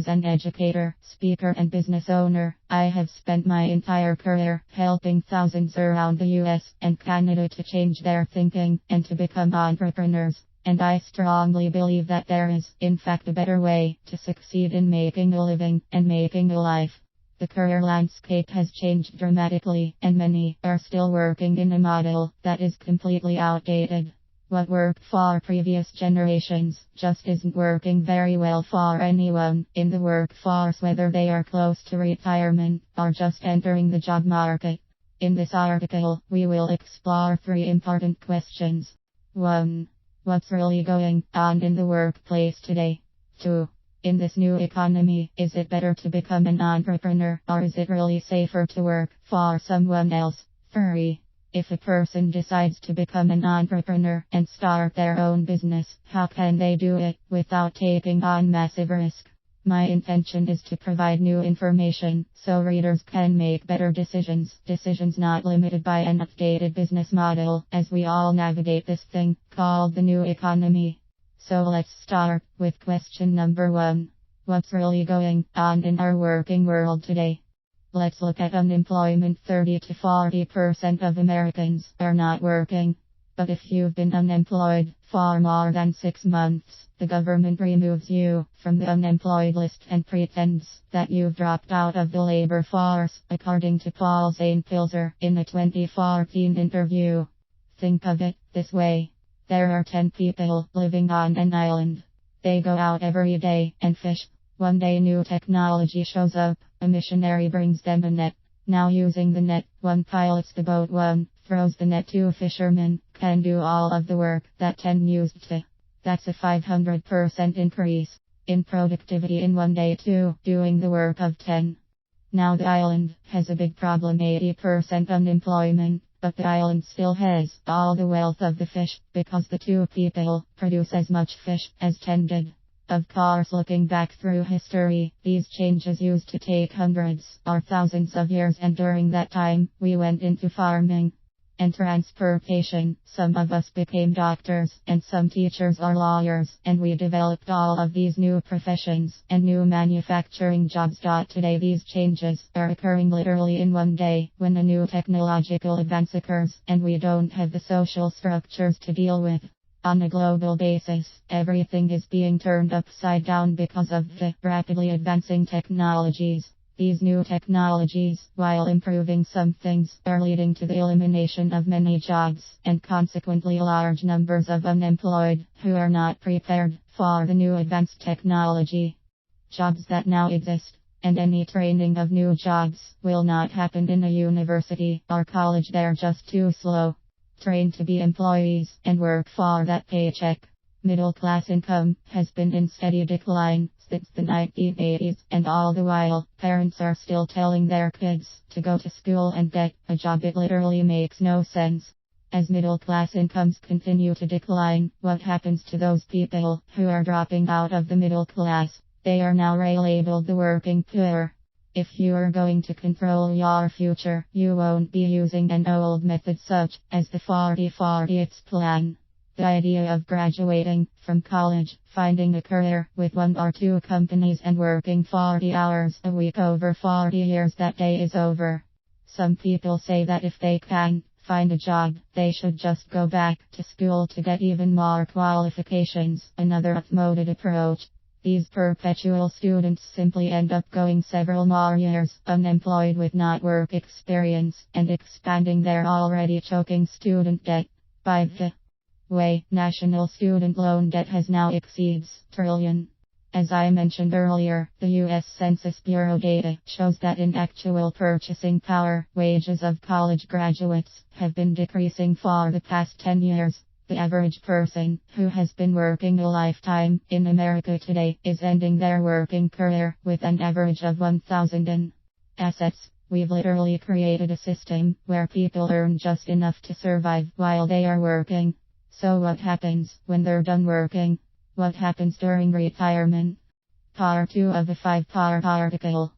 As an educator, speaker, and business owner, I have spent my entire career helping thousands around the US and Canada to change their thinking and to become entrepreneurs. And I strongly believe that there is, in fact, a better way to succeed in making a living and making a life. The career landscape has changed dramatically, and many are still working in a model that is completely outdated. What worked for previous generations just isn't working very well for anyone in the workforce, whether they are close to retirement or just entering the job market. In this article, we will explore 3 important questions. 1. What's really going on in the workplace today? 2. In this new economy, is it better to become an entrepreneur, or is it really safer to work for someone else? 3. If a person decides to become an entrepreneur and start their own business, how can they do it without taking on massive risk? My intention is to provide new information so readers can make better decisions not limited by an outdated business model, as we all navigate this thing called the new economy. So let's start with question number 1. What's really going on in our working world today? Let's look at unemployment. 30 to 40% of Americans are not working. But if you've been unemployed for more than 6 months, the government removes you from the unemployed list and pretends that you've dropped out of the labor force, according to Paul Pilzer in a 2014 interview. Think of it this way. There are 10 people living on an island. They go out every day and fish. One day new technology shows up. A missionary brings them a net. Now using the net, one pilots the boat, one throws the net to a fisherman, can do all of the work that 10 used to. That's a 500% increase in productivity in one day, too, doing the work of 10. Now the island has a big problem, 80% unemployment, but the island still has all the wealth of the fish, because the 2 people produce as much fish as 10 did. Of course, looking back through history, these changes used to take hundreds or thousands of years, and during that time, we went into farming and transportation. Some of us became doctors, and some teachers or lawyers, and we developed all of these new professions and new manufacturing jobs. Today these changes are occurring literally in one day, when a new technological advance occurs, and we don't have the social structures to deal with. On a global basis, everything is being turned upside down because of the rapidly advancing technologies. These new technologies, while improving some things, are leading to the elimination of many jobs, and consequently large numbers of unemployed, who are not prepared for the new advanced technology. Jobs that now exist, and any training of new jobs, will not happen in a university or college. They're just too slow. Trained to be employees and work for that paycheck. Middle class income has been in steady decline since the 1980s, and all the while, parents are still telling their kids to go to school and get a job. It literally makes no sense. As middle class incomes continue to decline, what happens to those people who are dropping out of the middle class? They are now relabeled the working poor. If you are going to control your future, you won't be using an old method such as the 40-40 plan. The idea of graduating from college, finding a career with 1 or 2 companies and working 40 hours a week over 40 years, that day is over. Some people say that if they can't find a job, they should just go back to school to get even more qualifications, another outmoded approach. These perpetual students simply end up going several more years unemployed with not work experience and expanding their already choking student debt. By the way, national student loan debt has now exceeds $1 trillion. As I mentioned earlier, the U.S. Census Bureau data shows that in actual purchasing power, wages of college graduates have been decreasing for the past 10 years. The average person who has been working a lifetime in America today is ending their working career with an average of $1,000 in assets. We've literally created a system where people earn just enough to survive while they are working. So what happens when they're done working? What happens during retirement? Part 2 of a 5-part article.